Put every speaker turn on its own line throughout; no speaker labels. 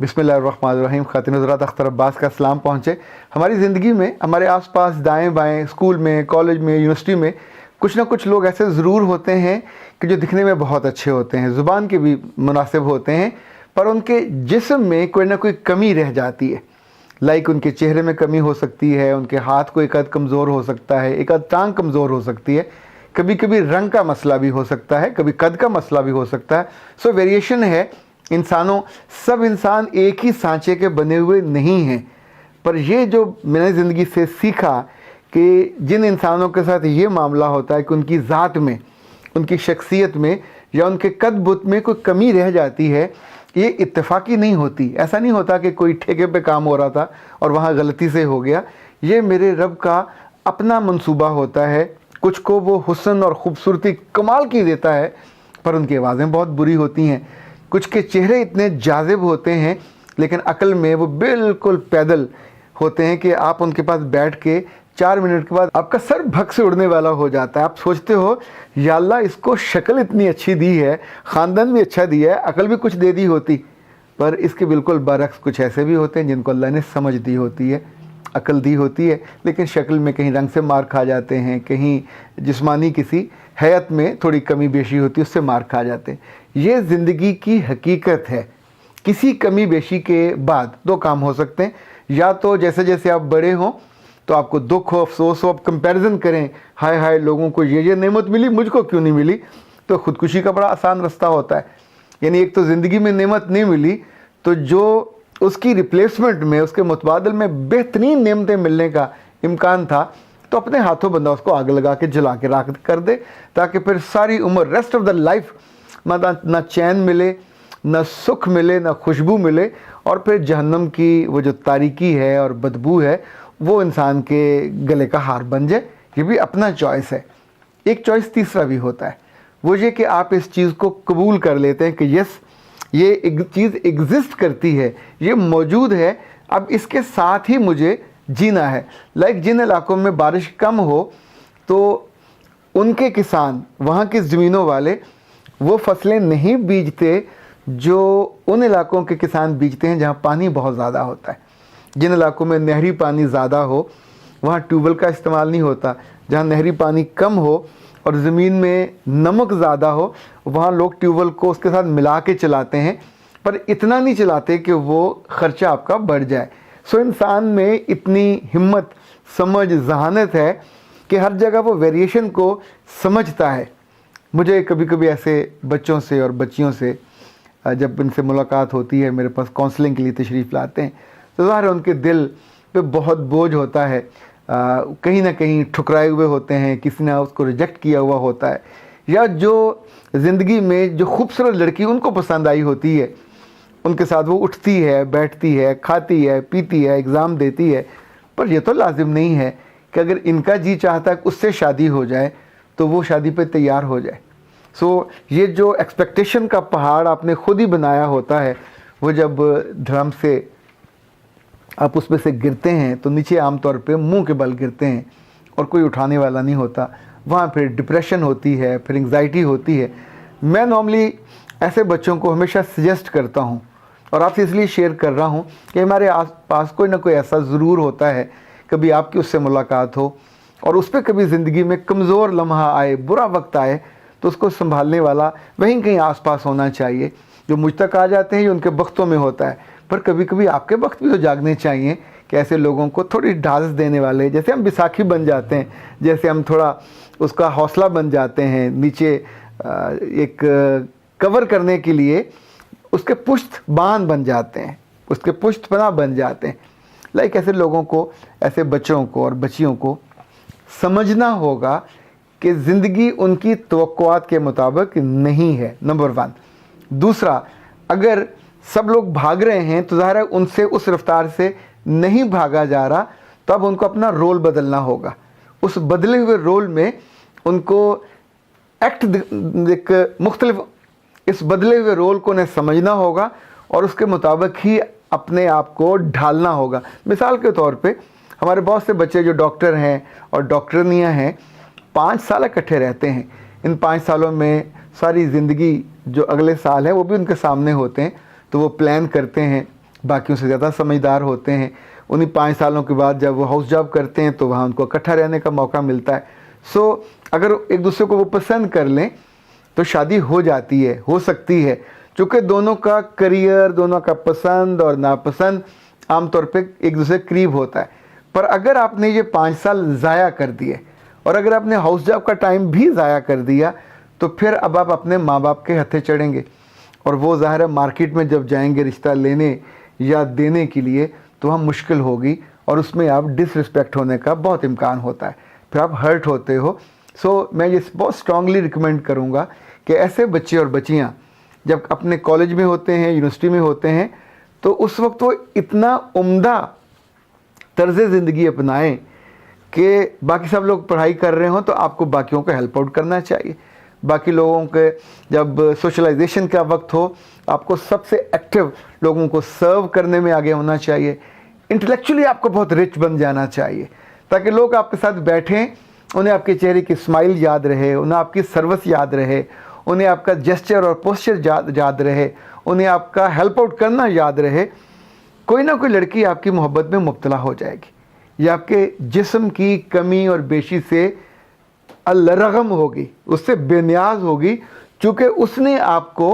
बिस्मिल्लाहिर्रहमानिर्रहीम। खातिन हज़रात, अख्तर अब्बास का सलाम पहुँचे। हमारी ज़िंदगी में हमारे आसपास दाएं बाएं, स्कूल में, कॉलेज में, यूनिवर्सिटी में कुछ ना कुछ लोग ऐसे ज़रूर होते हैं कि जो दिखने में बहुत अच्छे होते हैं, ज़ुबान के भी मुनासिब होते हैं, पर उनके जिस्म में कोई ना कोई कमी रह जाती है। लाइक उनके चेहरे में कमी हो सकती है, उनके हाथ को एक आध कमज़ोर हो सकता है, एक आध टांग कमज़ोर हो सकती है, कभी कभी रंग का मसला भी हो सकता है, कभी कद का मसला भी हो सकता है। सो वेरिएशन है इंसानों। सब इंसान एक ही सांचे के बने हुए नहीं हैं। पर ये जो मैंने ज़िंदगी से सीखा कि जिन इंसानों के साथ ये मामला होता है कि उनकी ज़ात में, उनकी शख्सियत में या उनके कद बुत में कोई कमी रह जाती है, ये इत्तेफाकी नहीं होती। ऐसा नहीं होता कि कोई ठेके पे काम हो रहा था और वहाँ गलती से हो गया। ये मेरे रब का अपना मंसूबा होता है। कुछ को वो हुस्न और ख़ूबसूरती कमाल की देता है, पर उनकी आवाज़ें बहुत बुरी होती हैं। कुछ के चेहरे इतने जाज़िब होते हैं, लेकिन अक्ल में वो बिल्कुल पैदल होते हैं कि आप उनके पास बैठ के 4 मिनट के बाद आपका सर भग से उड़ने वाला हो जाता है। आप सोचते हो, या अल्लाह, इसको शक्ल इतनी अच्छी दी है, ख़ानदान भी अच्छा दिया है, अकल भी कुछ दे दी होती। पर इसके बिल्कुल बरक्स कुछ ऐसे भी होते हैं जिनको अल्लाह ने समझ दी होती है, अकल दी होती है, लेकिन शक्ल में कहीं रंग से मार खा जाते हैं, कहीं जिस्मानी किसी हैत में थोड़ी कमी बेशी होती है, उससे मार खा जाते हैं। ये ज़िंदगी की हकीकत है। किसी कमी बेशी के बाद 2 काम हो सकते हैं। या तो जैसे जैसे आप बड़े हों तो आपको दुख हो, अफसोस हो, आप कंपैरिजन करें, हाय हाय लोगों को ये नेमत मिली, मुझको क्यों नहीं मिली। तो ख़ुदकुशी का बड़ा आसान रास्ता होता है। यानी एक तो ज़िंदगी में नेमत नहीं मिली, तो जो उसकी रिप्लेसमेंट में, उसके मुतबादल में बेहतरीन नेमतें मिलने का इम्कान था, तो अपने हाथों बंदा उसको आग लगा के जला के राख कर दे, ताकि फिर सारी उम्र, रेस्ट ऑफ द लाइफ, ना चैन मिले, ना सुख मिले, ना खुशबू मिले, और फिर जहन्नम की वो जो तारीकी है और बदबू है वो इंसान के गले का हार बन जाए। ये भी अपना चॉइस है। एक चॉइस तीसरा भी होता है, वो ये कि आप इस चीज़ को कबूल कर लेते हैं कि यस, ये एक चीज़ एग्जिस्ट करती है, ये मौजूद है, अब इसके साथ ही मुझे जीना है। लाइक जिन इलाकों में बारिश कम हो तो उनके किसान, वहाँ के ज़मीनों वाले, वो फसलें नहीं बीजते जो उन इलाकों के किसान बीजते हैं जहाँ पानी बहुत ज़्यादा होता है। जिन इलाकों में नहरी पानी ज़्यादा हो वहाँ ट्यूबवेल का इस्तेमाल नहीं होता। जहाँ नहरी पानी कम हो और ज़मीन में नमक ज़्यादा हो, वहाँ लोग ट्यूबवेल को उसके साथ मिला के चलाते हैं, पर इतना नहीं चलाते कि वो ख़र्चा आपका बढ़ जाए। सो इंसान में इतनी हिम्मत, समझ, जहानत है कि हर जगह वो वेरिएशन को समझता है। मुझे कभी कभी ऐसे बच्चों से और बच्चियों से जब इनसे मुलाकात होती है, मेरे पास काउंसलिंग के लिए तशरीफ़ लाते हैं, तो ज़ाहिर है उनके दिल पे बहुत बोझ होता है। कहीं ना कहीं ठुकराए हुए होते हैं, किसी ने उसको रिजेक्ट किया हुआ होता है, या जो ज़िंदगी में जो खूबसूरत लड़की उनको पसंद आई होती है, उनके साथ वो उठती है, बैठती है, खाती है, पीती है, एग्ज़ाम देती है, पर यह तो लाजिम नहीं है कि अगर इनका जी चाहता है कि उससे शादी हो जाए तो वो शादी पे तैयार हो जाए। सो ये जो एक्सपेक्टेशन का पहाड़ आपने खुद ही बनाया होता है, वो जब धर्म से आप उसमें से गिरते हैं तो नीचे आमतौर पे मुंह के बल गिरते हैं और कोई उठाने वाला नहीं होता। वहाँ फिर डिप्रेशन होती है, फिर एंग्जाइटी होती है। मैं नॉर्मली ऐसे बच्चों को हमेशा सजेस्ट करता हूँ और आपसे इसलिए शेयर कर रहा हूँ कि हमारे आस पास कोई ना कोई ऐसा ज़रूर होता है, कभी आपकी उससे मुलाकात हो और उस पर कभी ज़िंदगी में कमज़ोर लम्हा आए, बुरा वक्त आए, तो उसको संभालने वाला वहीं कहीं आसपास होना चाहिए। जो मुझ तक आ जाते हैं ये उनके वक्तों में होता है, पर कभी कभी आपके वक्त भी तो जागने चाहिए कि ऐसे लोगों को थोड़ी ढांढस देने वाले, जैसे हम बैसाखी बन जाते हैं, जैसे हम थोड़ा उसका हौसला बन जाते हैं, नीचे एक कवर करने के लिए उसके पुष्ट बांध बन जाते हैं, उसके पुष्ट पनाह बन जाते हैं। लाइक ऐसे लोगों को, ऐसे बच्चों को और बच्चियों को समझना होगा कि ज़िंदगी उनकी तवक्कुआत के मुताबिक नहीं है, नंबर 1। दूसरा, अगर सब लोग भाग रहे हैं तो ज़ाहिर है उनसे उस रफ्तार से नहीं भागा जा रहा, तो अब उनको अपना रोल बदलना होगा। उस बदले हुए रोल में उनको एक्ट मुख्तलिफ, इस बदले हुए रोल को उन्हें समझना होगा और उसके मुताबिक ही अपने आप को ढालना होगा। मिसाल के तौर पे हमारे बहुत से बच्चे जो डॉक्टर हैं और डॉक्टरनियाँ हैं, 5 साल इकट्ठे रहते हैं। इन 5 सालों में सारी ज़िंदगी जो अगले साल है वो भी उनके सामने होते हैं, तो वो प्लान करते हैं, باقیوں سے زیادہ سمجھدار ہوتے ہیں. انہیں 5 سالوں کے بعد جب وہ ہاؤس جاب کرتے ہیں تو وہاں ان کو اکٹھا رہنے کا موقع ملتا ہے. سو اگر ایک دوسرے کو وہ پسند کر لیں تو شادی ہو جاتی ہے, ہو سکتی ہے, چونکہ دونوں کا کریئر, دونوں کا پسند اور ناپسند عام طور پہ ایک دوسرے کے قریب ہوتا ہے. پر اگر آپ نے یہ 5 سال ضائع کر دیے اور اگر آپ نے ہاؤس جاب کا ٹائم بھی ضائع کر دیا تو پھر اب آپ اپنے ماں باپ کے ہتھے چڑھیں گے, اور وہ ظاہر ہے مارکیٹ میں جب جائیں گے رشتہ لینے یا دینے کے لیے تو وہاں مشکل ہوگی, اور اس میں آپ ڈس رسپیکٹ ہونے کا بہت امکان ہوتا ہے, پھر آپ ہرٹ ہوتے ہو. سو میں یہ بہت اسٹرانگلی ریکمینڈ کروں گا کہ ایسے بچے اور بچیاں جب اپنے کالج میں ہوتے ہیں, یونیورسٹی میں ہوتے ہیں, تو اس وقت وہ اتنا عمدہ طرز زندگی اپنائیں کہ باقی سب لوگ پڑھائی کر رہے ہوں تو آپ کو باقیوں کو ہیلپ آؤٹ کرنا چاہیے. باقی لوگوں کے جب سوشلائزیشن کا وقت ہو آپ کو سب سے ایکٹیو لوگوں کو سرو کرنے میں آگے ہونا چاہیے. انٹلیکچولی آپ کو بہت رچ بن جانا چاہیے تاکہ لوگ آپ کے ساتھ بیٹھیں, انہیں آپ کے چہرے کی اسمائل یاد رہے, انہیں آپ کی سروس یاد رہے, انہیں آپ کا جسچر اور پوسچر یاد رہے, انہیں آپ کا ہیلپ آؤٹ کرنا یاد رہے. کوئی نہ کوئی لڑکی آپ کی محبت میں مبتلا ہو جائے گی, یہ آپ کے جسم کی کمی اور بیشی سے الرغم ہوگی, اس سے بے نیاز ہوگی, چونکہ اس نے آپ کو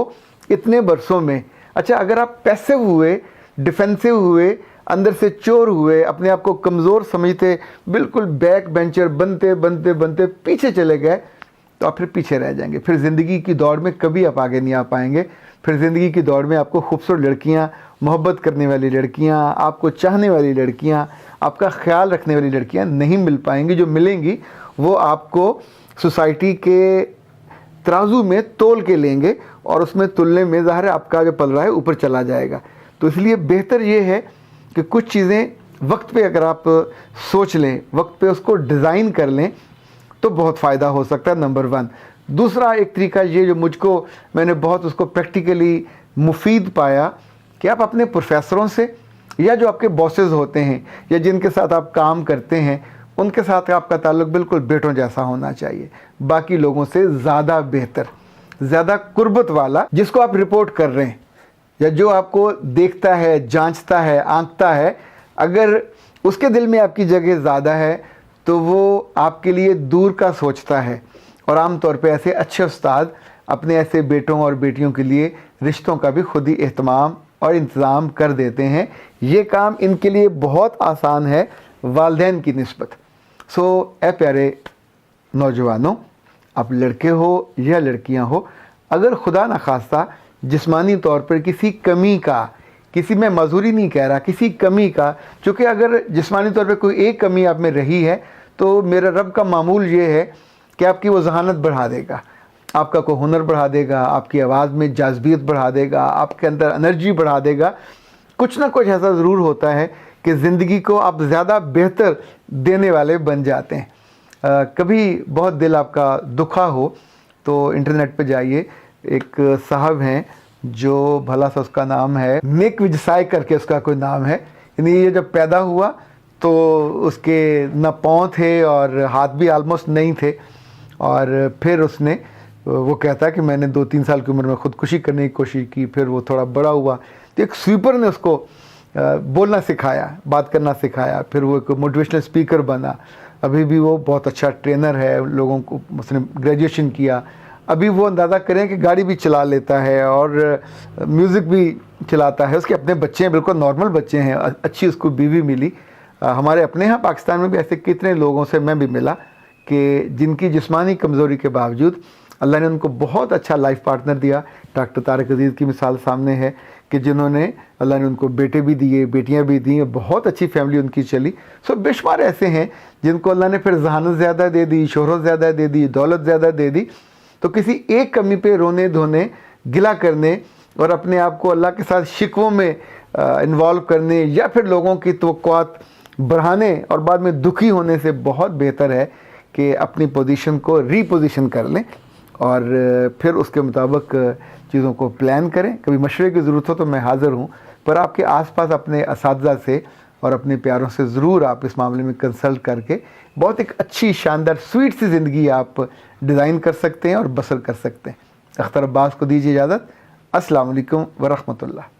اتنے برسوں میں, اچھا اگر آپ پیسو ہوئے, ڈیفینسو ہوئے, اندر سے چور ہوئے, اپنے آپ کو کمزور سمجھتے, بالکل بیک بینچر بنتے بنتے بنتے پیچھے چلے گئے تو آپ پھر پیچھے رہ جائیں گے. پھر زندگی کی دوڑ میں کبھی آپ آگے نہیں آ پائیں گے. پھر زندگی کی دوڑ میں آپ کو خوبصورت لڑکیاں, محبت کرنے والی لڑکیاں, آپ کو چاہنے والی لڑکیاں, آپ کا خیال رکھنے والی لڑکیاں نہیں مل پائیں گی. جو ملیں گی وہ آپ کو سوسائٹی کے ترازو میں تول کے لیں گے, اور اس میں تلنے میں ظاہر ہے آپ کا جو پل رہا ہے اوپر چلا جائے گا. تو اس لیے بہتر یہ ہے کہ کچھ چیزیں وقت پہ اگر آپ سوچ لیں, وقت پہ اس کو ڈیزائن کر لیں تو بہت فائدہ ہو سکتا ہے. نمبر 1. دوسرا ایک طریقہ یہ جو مجھ کو, میں نے بہت اس کو پریکٹیکلی مفید پایا, کہ آپ اپنے پروفیسروں سے یا جو آپ کے باسز ہوتے ہیں یا جن کے ساتھ آپ کام کرتے ہیں ان کے ساتھ آپ کا تعلق بالکل بیٹوں جیسا ہونا چاہیے, باقی لوگوں سے زیادہ بہتر, زیادہ قربت والا. جس کو آپ رپورٹ کر رہے ہیں یا جو آپ کو دیکھتا ہے, جانچتا ہے, آنکتا ہے, اگر اس کے دل میں آپ کی جگہ زیادہ ہے تو وہ آپ کے لیے دور کا سوچتا ہے. اور عام طور پہ ایسے اچھے استاد اپنے ایسے بیٹوں اور بیٹیوں کے لیے رشتوں کا بھی خود ہی اہتمام اور انتظام کر دیتے ہیں. یہ کام ان کے لیے بہت آسان ہے والدین کی نسبت. سو اے پیارے نوجوانوں, آپ لڑکے ہو یا لڑکیاں ہو, اگر خدا نخواستہ جسمانی طور پر کسی کمی کا, کسی میں معذوری نہیں کہہ رہا, کسی کمی کا, چونکہ اگر جسمانی طور پہ کوئی ایک کمی آپ میں رہی ہے تو میرا رب کا معمول یہ ہے کہ آپ کی وہ ذہانت بڑھا دے گا, آپ کا کوئی ہنر بڑھا دے گا, آپ کی آواز میں جاذبیت بڑھا دے گا, آپ کے اندر انرجی بڑھا دے گا. کچھ نہ کچھ ایسا ضرور ہوتا ہے کہ زندگی کو آپ زیادہ بہتر دینے والے بن جاتے ہیں. کبھی بہت دل آپ کا دکھا ہو تو انٹرنیٹ پہ جائیے, ایک صاحب ہیں جو بھلا سا اس کا نام ہے نیک وجسائے کر کے اس کا کوئی نام ہے. یعنی یہ جب پیدا ہوا تو اس کے نہ پاؤں تھے اور ہاتھ بھی آلموسٹ نہیں تھے, اور پھر اس نے, وہ کہتا ہے کہ میں نے 2-3 سال کی عمر میں خودکشی کرنے کی کوشش کی. پھر وہ تھوڑا بڑا ہوا تو ایک سویپر نے اس کو بولنا سکھایا, بات کرنا سکھایا. پھر وہ ایک موٹیویشنل اسپیکر بنا. ابھی بھی وہ بہت اچھا ٹرینر ہے, لوگوں کو اس نے گریجویشن کیا. ابھی وہ اندازہ کریں کہ گاڑی بھی چلا لیتا ہے اور میوزک بھی چلاتا ہے. اس کے اپنے بچے ہیں, بالکل نارمل بچے ہیں, اچھی اس کو بیوی ملی. ہمارے اپنے یہاں پاکستان میں بھی ایسے کتنے لوگوں سے میں بھی ملا کہ جن کی جسمانی کمزوری کے باوجود اللہ نے ان کو بہت اچھا لائف پارٹنر دیا. ڈاکٹر طارق عزیز کی مثال سامنے ہے کہ جنہوں نے, اللہ نے ان کو بیٹے بھی دیے, بیٹیاں بھی دیں, بہت اچھی فیملی ان کی چلی. سو بے شمار ایسے ہیں جن کو اللہ نے پھر ذہانت زیادہ دے دی, شہرت زیادہ دے دی, دولت زیادہ دے دی. تو کسی ایک کمی پہ رونے دھونے, گلا کرنے اور اپنے آپ کو اللہ کے ساتھ شکووں میں انوالو کرنے یا پھر لوگوں کی توقعات بڑھانے اور بعد میں دکھی ہونے سے بہت بہتر ہے کہ اپنی پوزیشن کو ری پوزیشن کر لیں اور پھر اس کے مطابق چیزوں کو پلان کریں. کبھی مشورے کی ضرورت ہو تو میں حاضر ہوں, پر آپ کے آس پاس اپنے اساتذہ سے اور اپنے پیاروں سے ضرور آپ اس معاملے میں کنسلٹ کر کے بہت ایک اچھی شاندار سویٹ سی زندگی آپ ڈیزائن کر سکتے ہیں اور بسر کر سکتے ہیں. اختر عباس کو دیجیے اجازت. السلام علیکم ورحمۃ اللہ.